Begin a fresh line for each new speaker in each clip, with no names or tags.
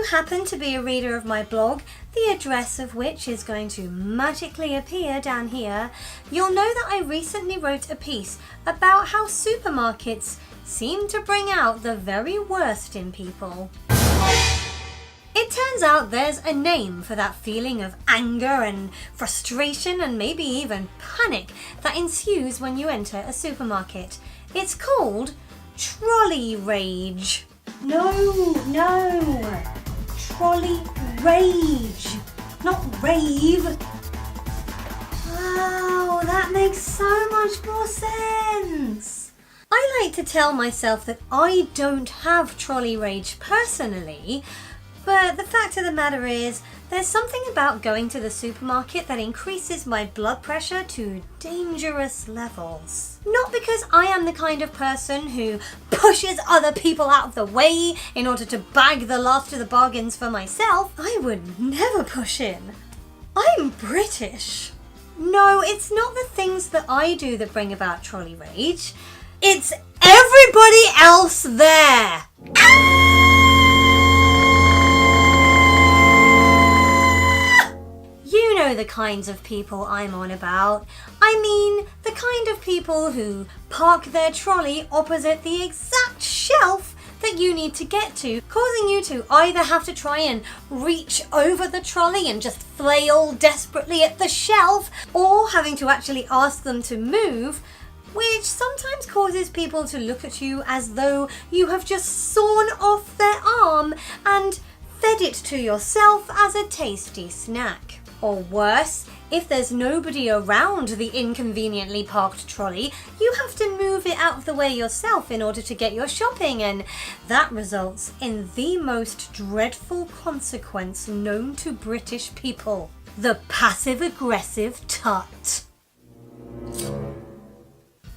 happen to be a reader of my blog, the address of which is going to magically appear down here, you'll know that I recently wrote a piece about how supermarkets seem to bring out the very worst in people. It turns out there's a name for that feeling of anger and frustration and maybe even panic that ensues when you enter a supermarket. It's called Trolley Rage. No, Trolley Rage, not rave. Wow, that makes so much more sense. I like to tell myself that I don't have trolley rage personally, but the fact of the matter is, there's something about going to the supermarket that increases my blood pressure to dangerous levels. Not because I am the kind of person who pushes other people out of the way in order to bag the last of the bargains for myself. I would never push in. I'm British. No, it's not the things that I do that bring about trolley rage. It's everybody else there. You know the kinds of people I'm on about. I mean, the kind of people who park their trolley opposite the exact shelf that you need to get to, causing you to either have to try and reach over the trolley and just flail desperately at the shelf, or having to actually ask them to move, which sometimes causes people to look at you as though you have just sawn off their arm and fed it to yourself as a tasty snack. Or worse, if there's nobody around the inconveniently parked trolley, you have to move it out of the way yourself in order to get your shopping, and that results in the most dreadful consequence known to British people: the passive-aggressive tut.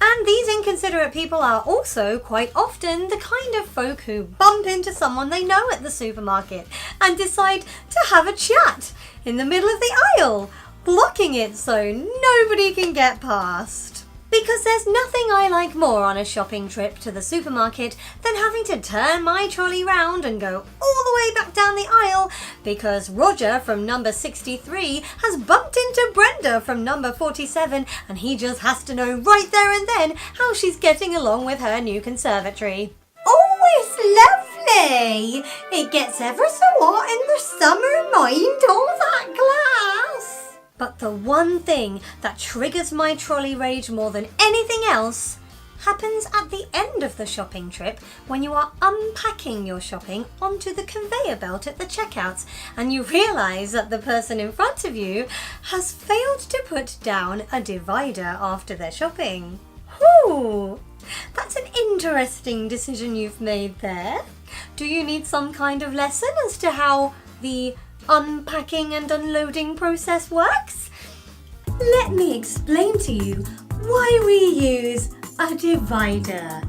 And these inconsiderate people are also quite often the kind of folk who bump into someone they know at the supermarket and decide to have a chat in the middle of the aisle, blocking it so nobody can get past. Because there's nothing I like more on a shopping trip to the supermarket than having to turn my trolley round and go all the way back down the aisle because Roger from number 63 has bumped into Brenda from number 47, and he just has to know right there and then how she's getting along with her new conservatory. Oh, it's lovely! It gets ever so hot in the summer, mind all that glass. But the one thing that triggers my trolley rage more than anything else happens at the end of the shopping trip when you are unpacking your shopping onto the conveyor belt at the checkouts and you realise that the person in front of you has failed to put down a divider after their shopping. Whew! That's an interesting decision you've made there. Do you need some kind of lesson as to how the unpacking and unloading process works? Let me explain to you why we use a divider.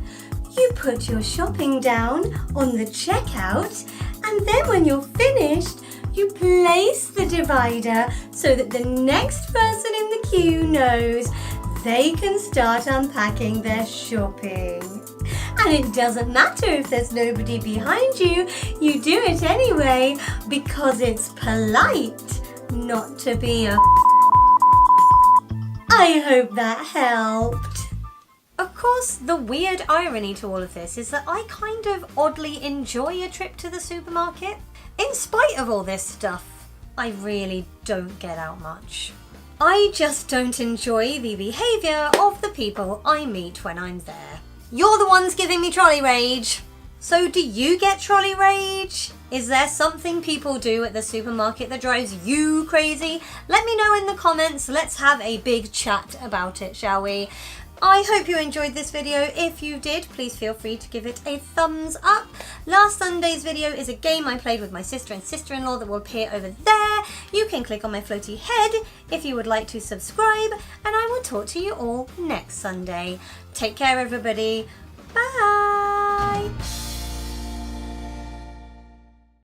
You put your shopping down on the checkout, and then when you're finished, you place the divider so that the next person in the queue knows they can start unpacking their shopping. And it doesn't matter if there's nobody behind you, you do it anyway because it's polite not to be a I hope that helped. Of course, the weird irony to all of this is that I kind of oddly enjoy a trip to the supermarket. In spite of all this stuff, I really don't get out much. I just don't enjoy the behaviour of the people I meet when I'm there. You're the ones giving me trolley rage. So do you get trolley rage? Is there something people do at the supermarket that drives you crazy? Let me know in the comments. Let's have a big chat about it, shall we? I hope you enjoyed this video. If you did, please feel free to give it a thumbs up. Last Sunday's video is a game I played with my sister and sister-in-law that will appear over there. You can click on my floaty head if you would like to subscribe, and I will talk to you all next Sunday. Take care, everybody. Bye!